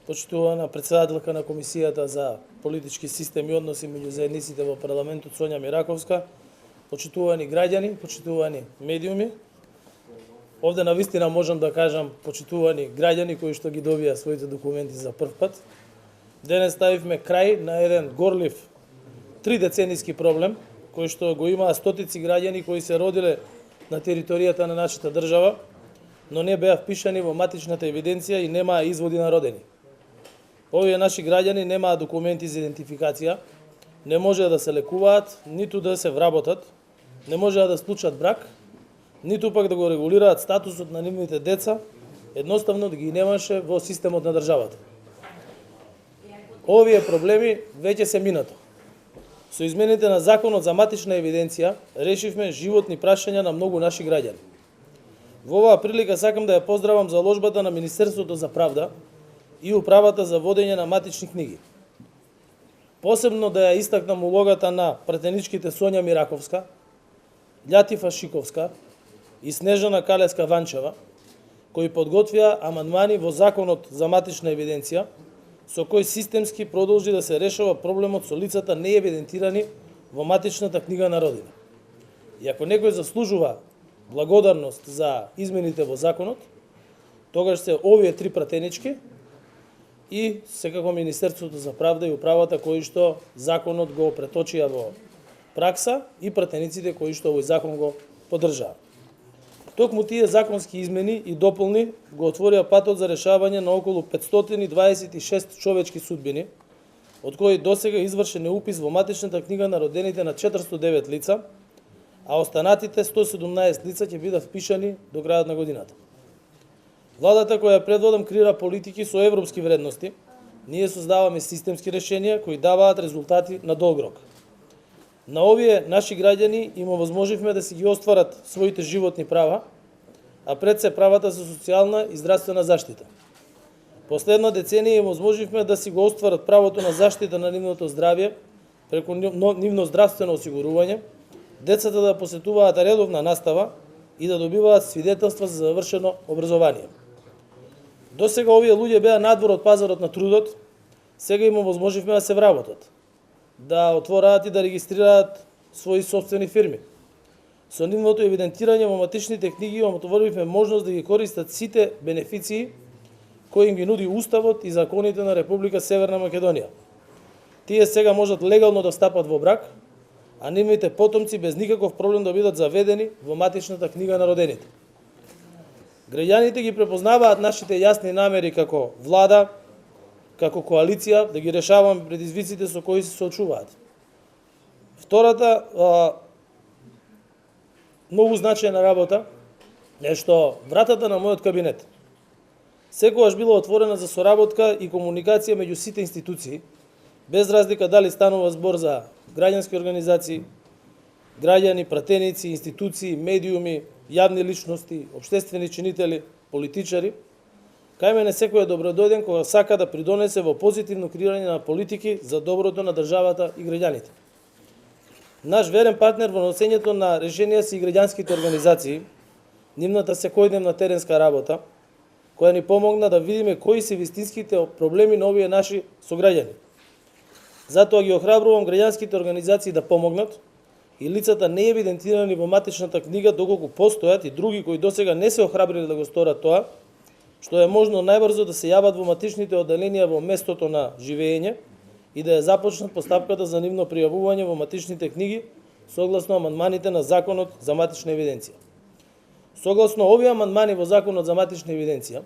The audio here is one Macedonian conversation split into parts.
почитувана председателка на Комисијата за политички систем и односи меѓу заедниците во парламентот Сонја Мираковска, почитувани граѓани, почитувани медиуми. Овде навистина можам да кажам почитувани граѓани кои што ги добија своите документи за прв пат. Денес ставивме крај на еден горлив 3-деценијски проблем кој што го имаа стотици граѓани кои се родиле на територијата на нашата држава, но не беа впишани во матичната евиденција и немаа изводи на родени. Овие наши граѓани немаа документи за идентификација, не можеа да се лекуваат, ниту да се вработат, не можеа да склучат брак, ниту пак да го регулираат статусот на нивните деца, едноставно да ги немаше во системот на државата. Овие проблеми веќе се минато. Со измените на Законот за матична евиденција решивме животни прашања на многу наши граѓани. Во оваа прилика сакам да ја поздравам заложбата на Министерството за правда и управата за водење на матични книги. Посебно да ја истакнам улогата на пратеничките Сонја Мираковска, Љатифа Шиковска и Снежана Калеска-Ванчева, кои подготвија амандмани во Законот за матична евиденција, со кој системски продолжи да се решава проблемот со лицата неевидентирани во матичната книга на родина. И ако некој заслужува благодарност за измените во законот, тогаш се овие три пратенички и секако Министерството за правда и управата кои што законот го преточија во пракса и пратениците кои што овој закон го поддржаа. Токму тие законски измени и дополни го отворија патот за решавање на околу 526 човечки судбини, од кои досега извршен е упис во матичната книга на родените на 409 лица, а останатите 117 лица ќе бидат впишани до крајот на годината. Владата која предводам креира политики со европски вредности, ние создаваме системски решенија кои даваат резултати на долг рок. На овие наши граѓани им овозможивме да си ги остварат своите животни права, а пред се правата за социјална и здравствена заштита. Последна деценија им овозможивме да си го остварат правото на заштита на нивното здравје преку нивно здравствено осигурување, децата да посетуваат редовна настава и да добиваат свидетелства за завршено образование. Досега овие луѓе беа надвор од пазарот на трудот, сега им овозможивме да се вработат, да отвораат и да регистрираат своји собствени фирми. Со нивното евидентирање во матичните книги им отворивме можност да ги користат сите бенефиции кои им ги нуди Уставот и законите на Република Северна Македонија. Тие сега можат легално да стапат во брак, а нивните потомци без никаков проблем да бидат заведени во матичната книга на родените. Граѓаните ги препознаваат нашите јасни намери како влада, како коалиција, да ги решаваме предизвиците со кои се соочуваат. Втората многу значајна работа е што вратата на мојот кабинет секогаш била отворена за соработка и комуникација меѓу сите институции, без разлика дали станува збор за граѓански организации, граѓани, пратеници, институции, медиуми, јавни личности, општествени чинители, политичари. Кај мене секој е добродојден кога сака да придонесе во позитивно креирање на политики за доброто на државата и граѓаните. Наш верен партнер во носењето на решенија се и граѓанските организации, нивната секојдневна теренска работа, која ни помогна да видиме кои се вистинските проблеми на овие наши сограѓани. Затоа ги охрабрувам граѓанските организации да помогнат и лицата неевидентирани во матичната книга, доколку постојат и други кои досега не се охрабриле да го сторат тоа, што е можно најбрзо да се јават во матичните одделенија во местото на живење и да ја започнат постапката за нивно пријавување во матичните книги согласно амандманите на Законот за матична евиденција. Согласно овие амандмани во Законот за матична евиденција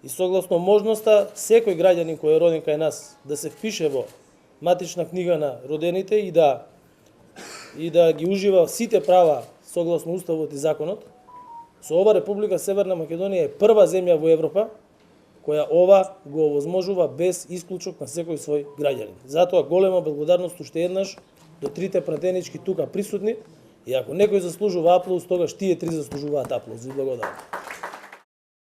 и согласно можноста секој граѓанин кој е роден кај нас да се впише во матична книга на родените и да ги ужива сите права согласно Уставот и законот, со ова Република Северна Македонија е прва земја во Европа која ова го овозможува без исклучок на секој свој граѓанин. Затоа голема благодарност уште еднаш до трите пратенички тука присутни и ако некој заслужува аплауз, тогаш тие три заслужуваат аплауз. Ви благодарам.